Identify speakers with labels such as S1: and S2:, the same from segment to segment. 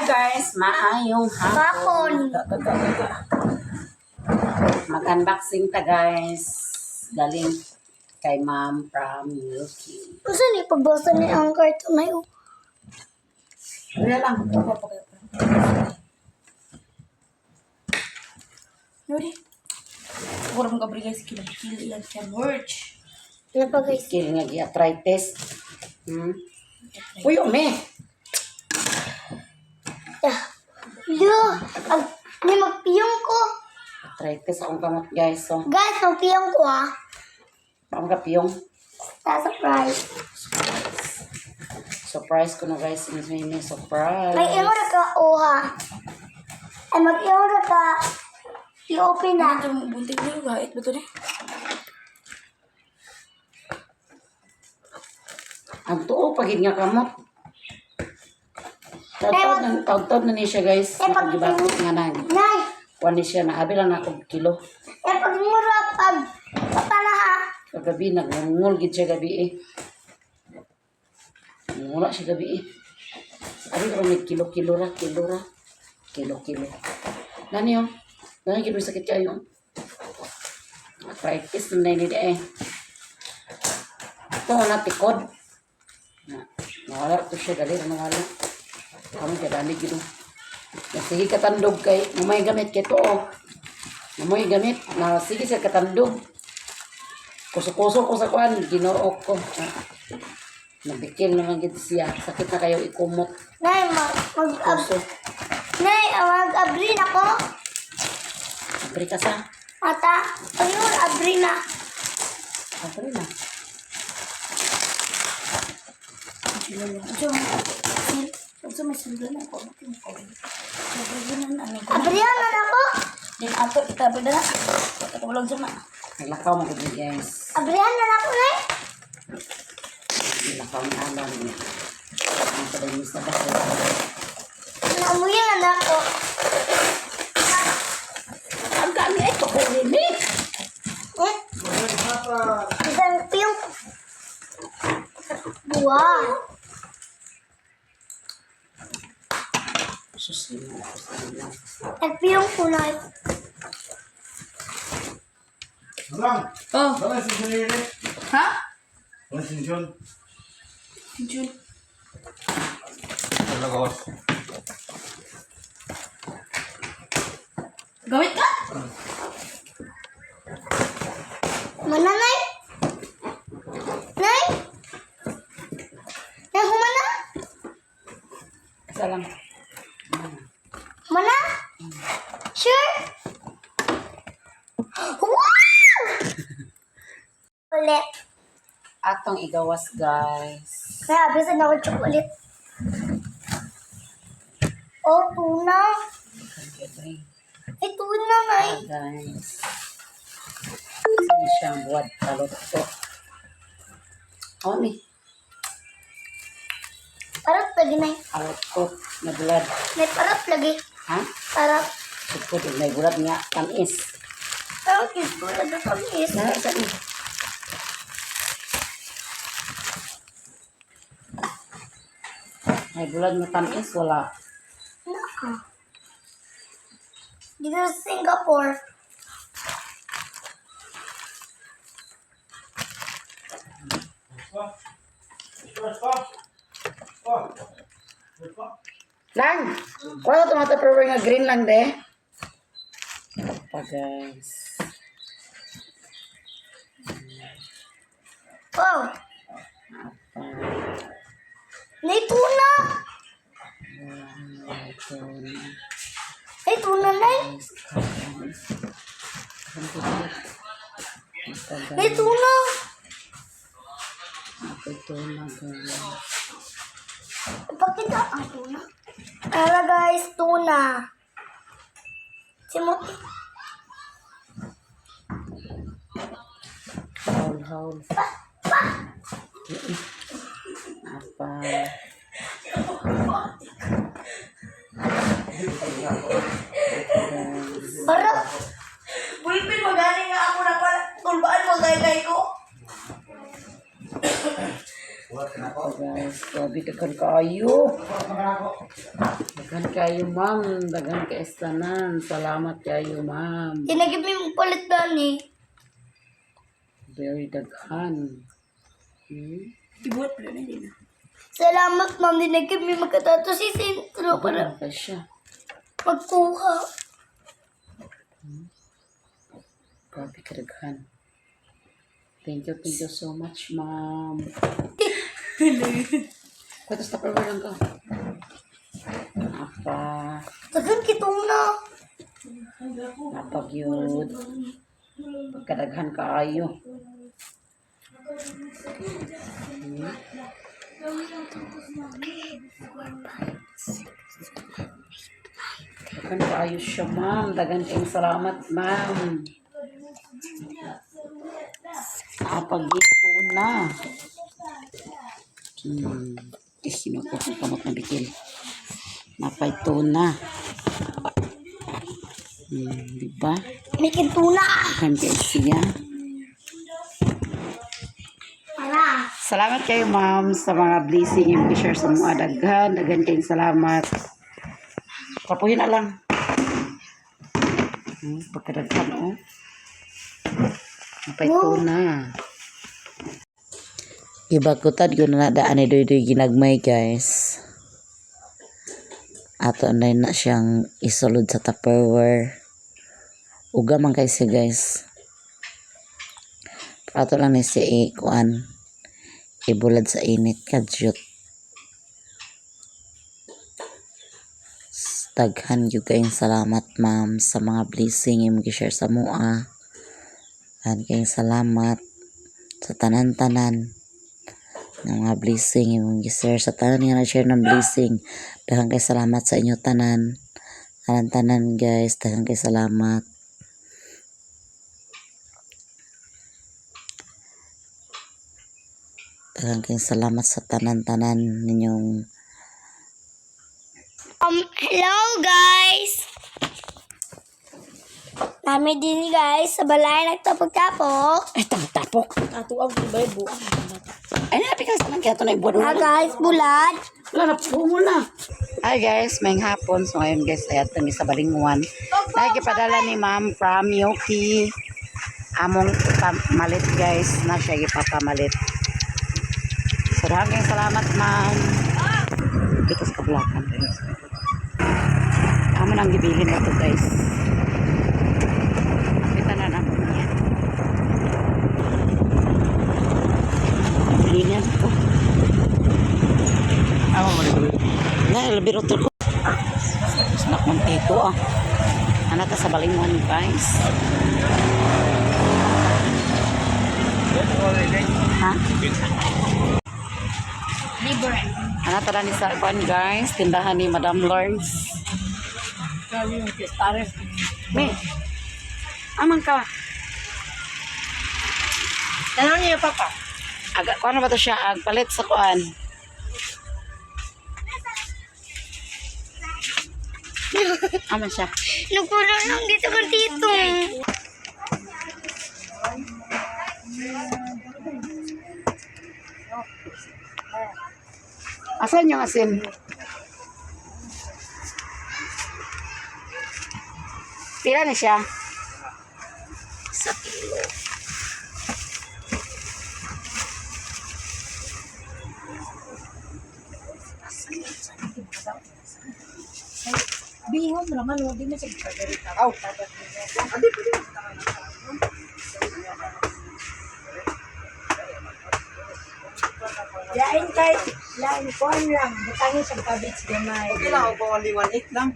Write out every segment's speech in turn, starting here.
S1: Hi guys, maayong hapon. Mag-unboxing ta guys. Galing kay Ma'am from UK.
S2: Kasi ni pagbasa ni ang karton na yun.
S1: Wala lang.
S3: Yuri. Kurang ka beri guys kilo yan siya merch.
S2: Ano pa guys?
S1: Skill nga i-arthritis. Uy, me.
S2: Yo, ni magpiyong ko.
S1: Arthritis akong kamot guys. So,
S2: Guys, magpiyong ko ah.
S1: ang kapiyong.
S2: Surprise.
S1: Surprise ko na guys. May surprise.
S2: May ingo na ka uha. Ay mag-ingo na ka. I-open na.
S3: Ito mong bunting niyo. Gait ba ito ni?
S1: Ang tuo pagid nga kamot. Taud-taud na niya siya guys. Nakagibakot nga na.
S2: Nay,
S1: Kuwan ni siya. Naabi lang na akong kilo.
S2: pag mura pag papala ha.
S1: Kagabi, nagmungol gid siya gabi eh. Mula siya gabi eh. Abi ko may kilo-kilo ra. Kilo-kilo. Nani yun? Nani gid may sakit kayo? Arthritis na nila eh. Ito na tikod. Nawala ito siya gali. Nawala. Kami kadali gid. Sige katandog kay mamay gamit kay to. Mamay gamit na sige sa katandog. Kuso-kuso ko sa kuan, ginuok ko. Nabikil naman gid siya. Sakit na kayo ikumot.
S2: Nay,
S1: Kuso.
S2: Nay, mag-abri na ko.
S1: Abri ka sa.
S2: Ata, ayun, abri na.
S1: Abri na.
S3: Ito may sildo na ako. Nagaganan ano ko.
S2: Abri na ako.
S3: Din ato kita beda na. Katulog sa ma.
S1: Naglakaw mo gid guys.
S2: Abri na ako, Nay.
S1: Naglakaw ni alam niya. Ang padayon sa bahay.
S2: Naamuyan na ako.
S1: Ang kami ay pakulini.
S2: Isang piyong. Wow.
S1: Susino.
S2: Nagpiyong kulay.
S4: Lang.
S3: Oh.
S4: Wala si Jun ini.
S3: Ha?
S4: Wala si Jun.
S3: Jun.
S4: Wala ko.
S3: Gawit ka?
S2: Mana, Nay? Nay? Nay, humana?
S1: Isa lang.
S2: Mana? Sure? Wow! Ulit.
S1: Atong igawas guys.
S2: Kaya, bisan ako chocolate. Oh, tuna.
S1: Okay.
S2: Ay, tuna, Nay.
S1: Guys. Sini siyang buwad kaluto. Oh, ni.
S2: Parap lagi, Nay.
S1: Kaluto na bulad.
S2: May parap lagi.
S1: Ha?
S2: Parap.
S1: Sukod, may bulad nga. Tamis.
S2: Parap yung tulad na tamis.
S1: Sa ni. May bulad nga tamis. Wala.
S2: Naka. Dito sa Singapore.
S1: Lang! Wala ito mataprover nga green lang de. Pa guys.
S2: Wow.
S1: Apa.
S2: May tuna.
S1: Ito.
S2: May tuna, Nay. May tuna.
S1: Ito na guys.
S2: Ipakita ang tuna. Tara guys, tuna. Simot.
S1: Haul. Apa.
S2: Parap.
S3: Bulpin magaling nga ako na pala. Tulbaan mo gay ko.
S4: Wala na ko.
S1: Guys. guys. Grabe, daghan kayo. Daghan kayo, ma'am. Daghan ka estanan. Salamat kayo, ma'am.
S2: Tinagip mo yung palit dani.
S1: Very daghan.
S3: Ibuhat pala na din.
S2: Salamat, ma'am. Tinagip mo yung magkatato si sentro
S1: Para
S2: para
S1: ka siya.
S2: magkuha.
S1: Grabe ka daghan. Thank you so much, ma'am. Kwatas na perwer lang ka. Apa.
S2: Tagan kitong na.
S1: Napagyod. Pagkadaghan kaayo. Daghan kaayo siya, ma'am. Daghan kayong salamat, ma'am. Napagito na. Sinoko kong kamot na bikil. Napagito na. Diba?
S2: May kintuna.
S1: Daghan kayo siya.
S2: Para.
S1: Salamat kayo, ma'am, sa mga blessing yung i-share sa mga daghan. Daghan kayong salamat. Kapuhin na lang. Pagkadaghan, oh. Napagito na. Ibagkutad ko na nadaan ni Doy ginagmay, guys. Ato na siyang isulod sa Tupperware. Uga man kay siya, guys. Ato lang ni siya ikuan. Ibulad sa init, kadyot. Daghan yung kayong salamat, ma'am, sa mga blessing yung mag-share sa mua. Daghan kayong salamat sa tanan-tanan ng mga blessing yung mag-share sa tanan nga na-share ng blessing. Daghan kayong salamat sa inyo tanan. Tanan-tanan, guys. Daghan kayong salamat. Daghan kayong salamat sa tanan-tanan ninyong
S2: Hello, guys. Nami din guys sa balay nagtapok-tapok.
S1: Ay, tapok.
S3: Ato ang ibay buang.
S1: Ay, napikas naman kaya ito na ibuwan.
S2: Ah, guys, bulad.
S1: Wala na po muna. Hi guys, may hapon. So ngayon guys, ay ito sa Balingwan. Nakikipadala ni ma'am from Yoki. Among pamalit guys, na siya ipapamalit. So maraming salamat ma'am. Dito sa kablakan. Amo nang gibilin na ito guys. Kita na naman niya. Bilingan ito.
S4: Ako mo
S1: Na, lebih rutol ko. Snack ng ito ah. Anak ka sa Balingwan guys. Ha?
S3: Libre.
S1: Anak tala ni Sarpan guys. Tindahan ni Madam Lords.
S3: Grabe yung kistares.
S1: Me. Amang ka.
S3: Tanong niyo, Papa.
S1: Aga, kuan ba to siya? Agpalit sa kuan. Aman siya.
S2: Nagpuno lang dito kang tito.
S1: Asan yung asin? Pila na siya? 1 kilo.
S3: Bihon naman, hindi mo sa pagkarita.
S1: Aw.
S3: Lain kay, lain kuhan lang. Butangin sa cabbage gamay.
S4: Okay lang, ako only 1.8 lang.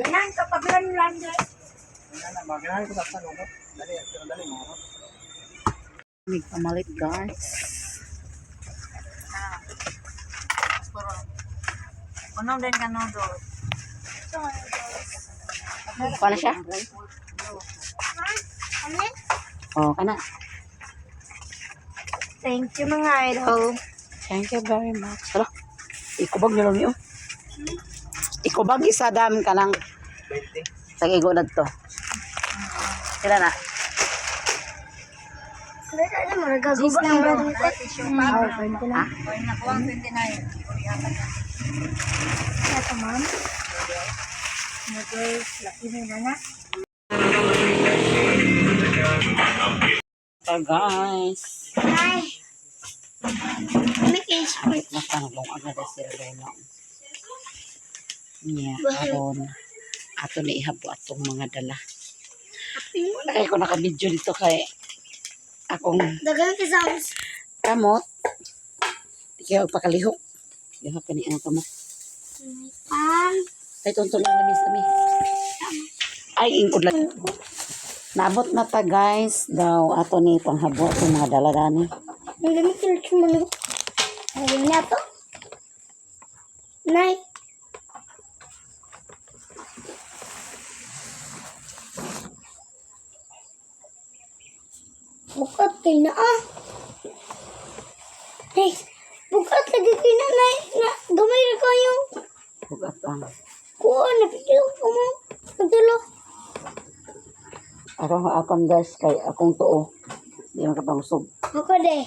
S3: Ganang kapag lang guys.
S4: Magkanahan ko sa tanong. Dali mo.
S1: May pamalit guys.
S3: Unong din ka no do.
S1: Paano siya?
S2: Ano?
S1: Oh, kana.
S2: Thank you mga idol.
S1: Thank you very much. Hala. Ikubag nyo lang yun. Ikubag isa dam ka ng
S4: 20.
S1: tagigo na to. Sila na.
S2: Wala na, maragaguba ang brother ko.
S3: Oh, 20 na. Nakuha ang 29.
S2: Ito, ma'am.
S3: Laki na na.
S1: So guys,
S2: Ay. May cage po.
S1: natanglong agad sila dahil niya karon ato ni ihabo atong mga dala. Wala kayo ko nakabidyo dito kay akong
S2: Dagan ka sa house.
S1: kamot. Di kayo pakalihok. Lihok ka ni ang kamot.
S2: Pang.
S1: Ay, tuntun lang namin sa mi. Ay, ingkod lang. Naabot na ta guys. Daw ato ni panghabo itong mga dala dani.
S2: Ang gamit yung chumalog. Ayun na to. Nay. Bukat kayo na ah. Hey, bukat lagi kayo na nay. Na, gamay na kayo.
S1: Bugat ang.
S2: Kuha, napigil ko mo. Pagdalo.
S1: Akong guys kay akong tuo. Di man kapangusog.
S2: Ako de.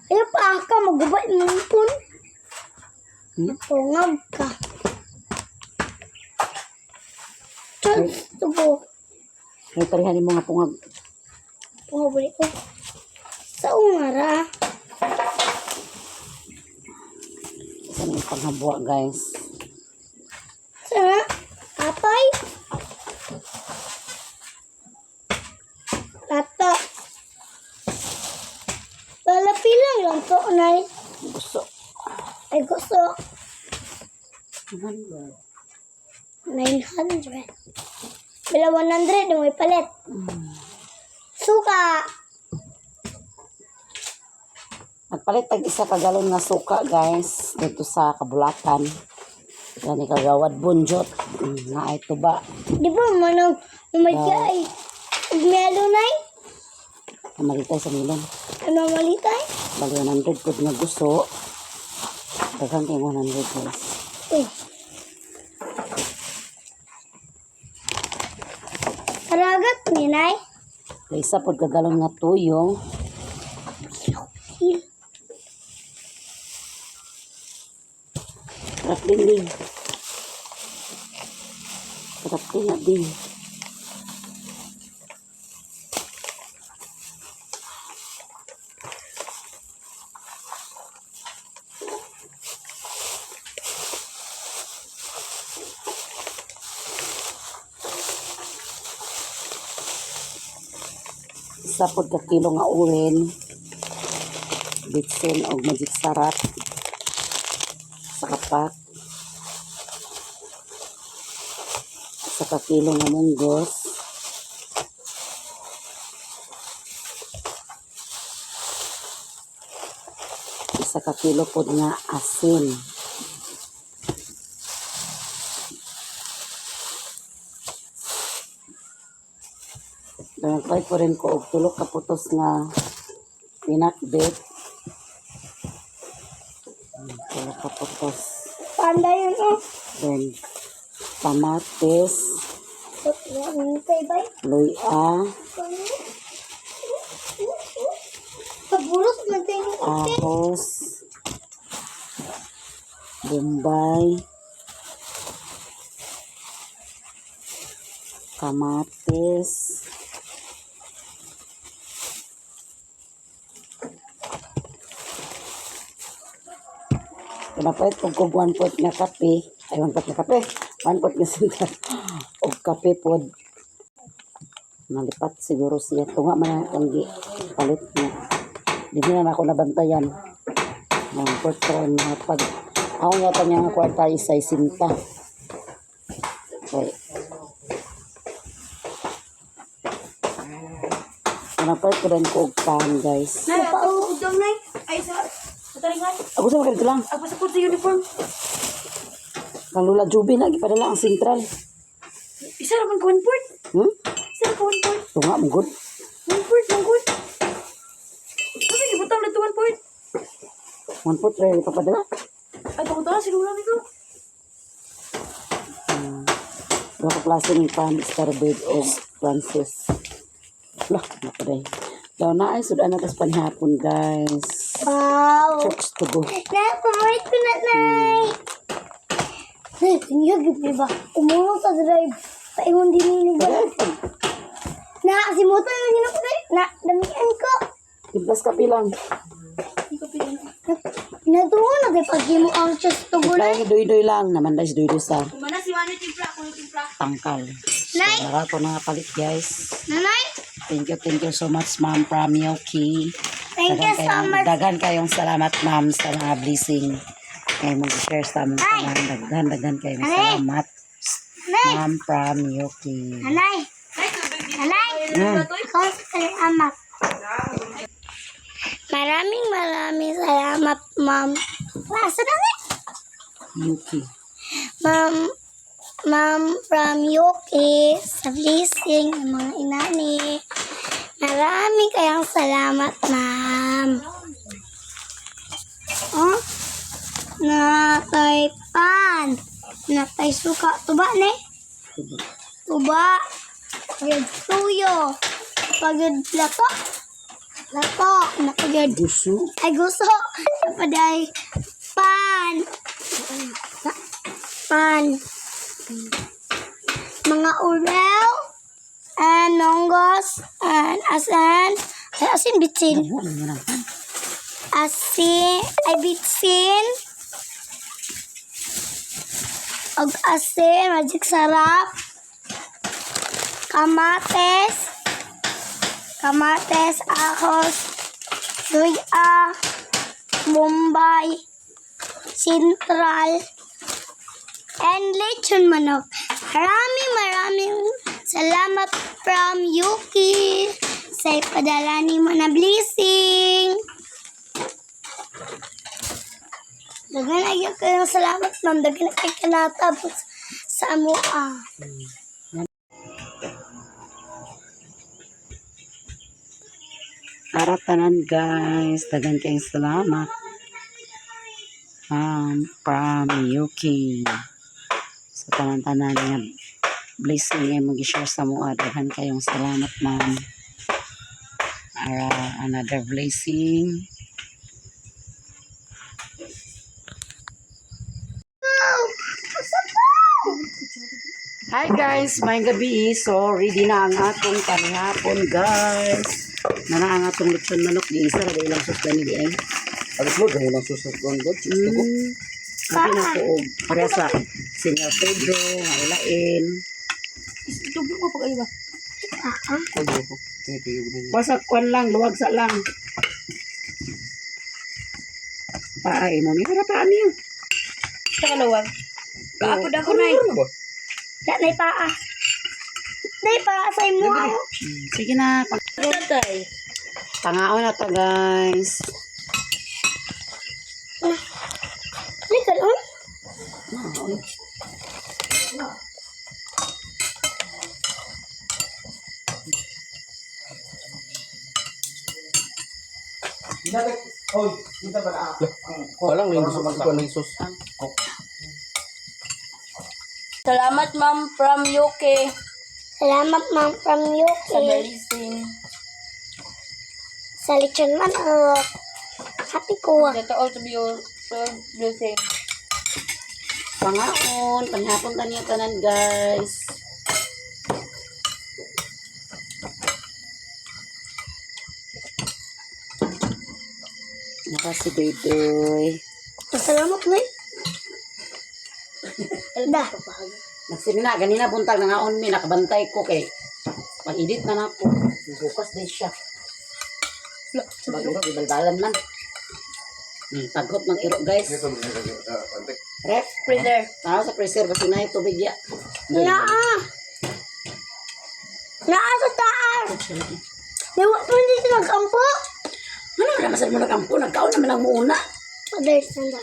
S2: Ayaw pa ka, magubay mo pun. Pungag ka. Chans, tubo.
S1: May tarihan mo nga pungag.
S2: Pungabuli ko. Sa ungara.
S1: Saan yung panghabo guys.
S2: Sana, apay. Tata. Palapilang lang to, nay.
S1: Gusto.
S2: Ay, gusto.
S1: 100.
S2: 900. Bila 100, yung may palit. Suka.
S1: Nagpalit tag isa kagalon nga suka guys dito sa Kabulakan. Yan kagawad bunjot. Na ay tuba.
S2: Di ba manong umadya ay umelo nay?
S1: Kamalitay sa milon.
S2: Ano malitay?
S1: Bali 100 pud nga gusto. Daghang kay 100 guys.
S2: Uy. Karagat ni nay?
S1: Kay isa pud kagalon nga tuyo.
S2: Hil.
S1: Sarap din. Sarap din. Isa pod ka kilo nga ulen. Bitsin og magic sarap. Sa kapak. Sa kakilo nga munggos. Isa kakilo pod nga asin. Nagpay po rin ko og tulok kaputos nga pinakbet. Tulok kaputos.
S2: Panda yun oh.
S1: Then, kamatis,
S2: Tay bay.
S1: luya,
S2: Pagbulos man tayo ng kape.
S1: ahos, bombay, kamatis, pinapait kong kog 1 pot nga kape, ay 1 pot nga kape, 1 pot nga sinta, o kape pod. Nalipat siguro siya. Tunga man ang tanggi. Palit niya. Hindi na ako nabantayan. Ang portron na pag ako nga tanya nga kwarta isay sinta. Okay. Napay ko rin ko og pan guys.
S3: Nay, ako udang nay. Ay, sa taringan.
S1: Ako sa mga lang.
S3: Ako sa sa uniform.
S1: Kang Lula Juby na gipadala ang sentral.
S3: Isa naman ko 1 port. Isa naman ko 1 port.
S1: Tunga mo good.
S3: 1 port, 1 port. Kasi ibutang na ito 1 port.
S1: 1 pot rin ipapadala.
S3: Ay, pagkutang sinula nito.
S1: Dua ka klase ng pan, starbird o Francis. Lah, napaday. Daw na ay sudan na tas panihapon, guys.
S2: Wow.
S1: Chokes to go.
S2: Nay, pamoy ko na, Nay. Nay, tingnan di ba? Umulong sa drive. Paingon din ni ba? Na, si Moto yung ginako, Nay. Na, damihan ko.
S1: Ibas ka pilang.
S2: Pinatuwa na kay pag mo ang chest to gulay.
S1: Kaya doy-doy lang. Naman dahil doy-doy sa
S3: Kumana si Wano timpla, kuno timpla.
S1: tangkal. So,
S2: Nay.
S1: narato na palit, guys.
S2: Nanay,
S1: Thank you so much, Ma'am, from Yoki.
S2: thank you so much.
S1: Dagan kayong salamat, Ma'am, sa mga blessing. Kaya mag-share sa aming tanan. Dagan kayong salamat,
S2: Nay,
S1: Ma'am, from Yoki.
S2: nanay, nanay. Ikaw sa salamat. Maraming salamat, Ma'am. Nasa na ni?
S1: Yuki.
S2: Ma'am from UK sa blessing ng mga inani. Maraming kayang salamat, Ma'am. Oh, natay pan. Natay suka. Tuba, ne? Tuba. Pagod tuyo. Pagod lato. Lato. Napagod.
S1: Gusto.
S2: Ay, gusto. Napaday. Pan. Pan. Mga urel. And nonggos. And asin. Ay, asin bitsin.
S1: Ano nga lang.
S2: Asin. Ay, bitsin. Og asin. Magic sarap. Kamates. Kamates. Ahos. Luya. Bombay. Sintral. And lechon manok. Maraming salamat from Yuki sa ipadala ni mo na blessing. Dagan na yung kayong salamat, Ma'am. Dagan na kayo kanatabot sa amua.
S1: Para tanan, guys. Dagan kayong salamat. From Yuki. Sa tanan-tanan niya. Blessing ay mag-share sa mga. Dagan kayong salamat, Ma'am. Para another blessing. Hi guys, may gabi. So, ready na ang atong panihapon, guys. Na ang atong lutson manok. Di isa, lagay lang sus ganili ay.
S4: Alas mo, dahil lang susot ko ang god.
S1: Sabi na po, para sa Senior Pedro, Haulain.
S3: Tubig mo pa kayo ba?
S4: Pagyo ko. Tinitiyo ko na
S1: Wasak kwan lang, luwag sa lang. Paay mo, may harapaan niyo.
S3: Sa kalawag. Kaapod ako na
S4: Ano ba?
S2: Yan, nay paa. Nay paa sa imo.
S1: Sige na,
S3: Tatay.
S1: pangaon na to, guys.
S2: Likan, oh.
S4: Walang may gusto magkuhan ng sus.
S3: Salamat, Ma'am, from UK.
S2: Salamat, Ma'am, from
S3: Sa
S2: UK.
S3: blessing.
S2: Sa lechon manok. Happy ko.
S3: That all to be your blessing.
S1: Pangaon, panihapon taniya tanan, guys. Naka si Doy-Doy.
S2: Salamat, Nay. Da.
S1: Nagsina, ganina buntag na ngaon mi, nakabantay ko kay pag-edit na na po. Bukas din siya. Sabagay, ibalbalan man. Tagot ng iro, guys.
S4: Ito, pantik.
S1: Ref,
S3: Freezer.
S1: tao sa freezer, kasi na yung tubig ya.
S2: Naa. Naa sa taas. Nawa po dito nagkampo.
S1: Ano na masal mo na kampo? Nagkaon naman ang muna.
S2: Father, sanda.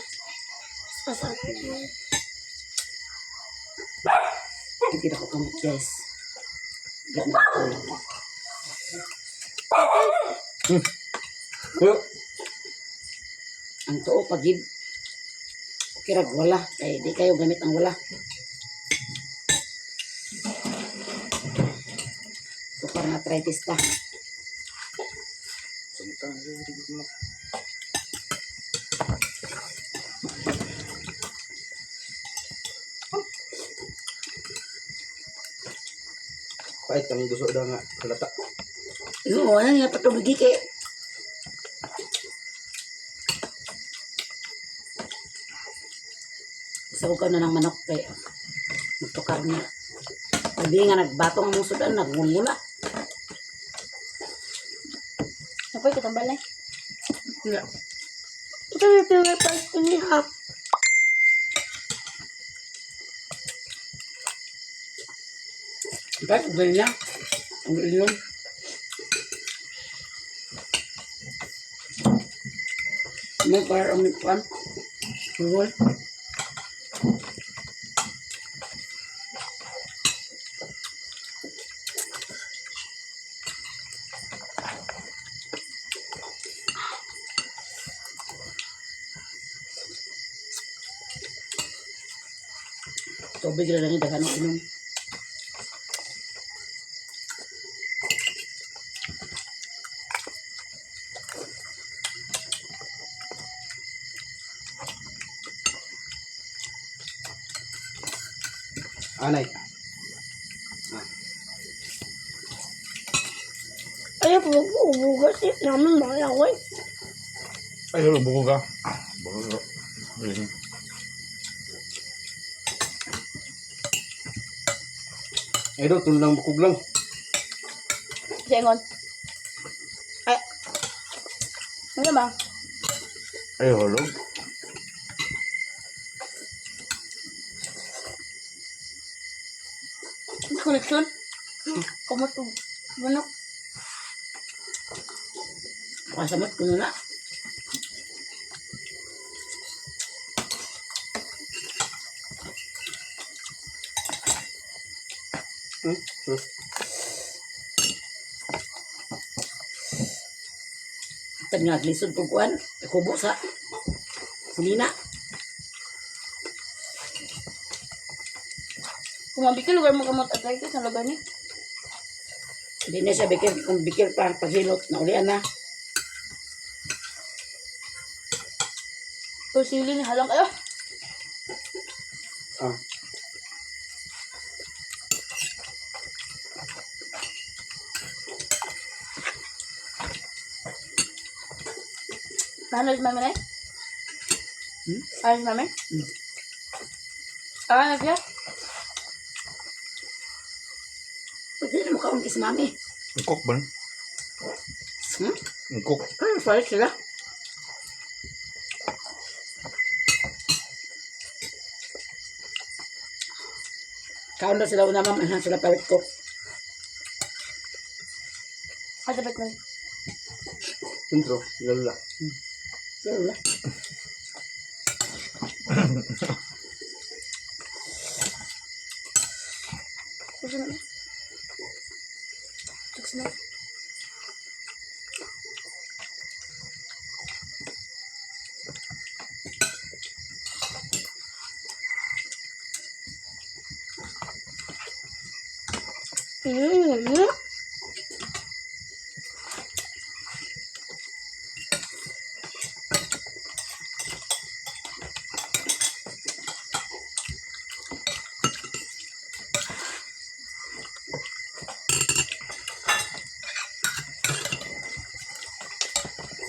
S1: Hindi na ko kamot, guys. Gana ko.
S4: Kuyo.
S1: Ang tuo, pag-gib. Okay, rag, wala. Kaya di kayo gamit ang wala. So, para na-arthritis pa.
S4: Pahit ang gusto daw nga. Kalata.
S1: Oo, ano nga patubig kay. Isaw ka na ng manok kay magtukar niya. Sabi nga nagbatong ang musudan, nagmumula.
S2: Apoy, katambal na.
S1: Yeah.
S2: Ito yung pinapalito niya.
S1: Kahit ganyan. Ang inom. May par ang mipan. Huwag. Tubig na lang yung dagan ng inom.
S4: Anay.
S2: Ayaw po, ubugas eh. Naman malaway.
S4: Ay, hulo, buko ka. Buko ka. Ay, do, tulang bukog lang.
S2: Sengon. Ay. Ano ba?
S4: Ay, hulo.
S2: Koleksyon? Kamot po. Manok.
S1: Kasamot ko na na. Ito nga, glisod ko kuhan. Kubo sa sinina.
S2: Kung mabikil, lugar mo kamot arthritis sa lugar ni.
S1: Hindi na siya bikir. Kung bikir pa, paghilot, naulian na.
S2: O sili ni halang kayo.
S4: Ah.
S2: Paano si mami na eh? Paano si mami?
S1: Hmm.
S2: Na siya?
S1: Pwede na makaunti si mami.
S4: Ang cook ba?
S1: Hmm?
S4: Ang cook.
S1: Ay, falit sila. Kaon na sila una, ma'am. Ahan sila palit ko.
S2: Kasabit mo.
S4: Intro, lala.
S1: Pero wala.
S2: Gusto na. Gusto na.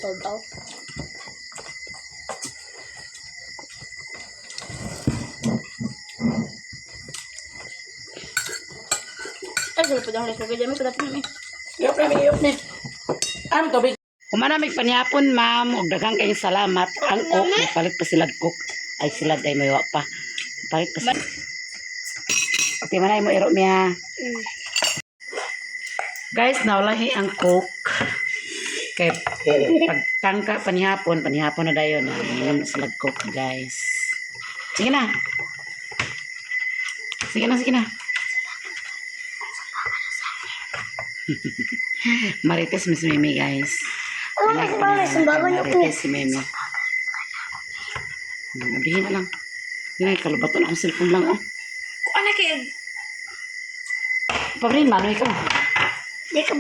S2: Sold out. Ay, sila pa dahil ko kaya may padating namin.
S1: Iyok na, iyok na. Ano tubig? Kumanamig panyapon, ma'am. Huwag dagang kayong salamat. Ang cook, palit pa sila cook. Ay, sila ay may pa. Palit pa sila. Okay, manay mo iro niya. Guys, nawalahi ang cook. Kaya pagtangka panihapon na dayon. Ngayon sila cook, guys. Sige na. Sige na, sige na. Marites Miss Mimi, guys.
S2: Ano mas sumbagan niyo po.
S1: Marites si Mimi. Nabihin na lang. Hindi na, kalubaton ang cellphone lang, oh.
S2: Ano kayo?
S1: Pabrin, mano ikaw.
S2: Di ka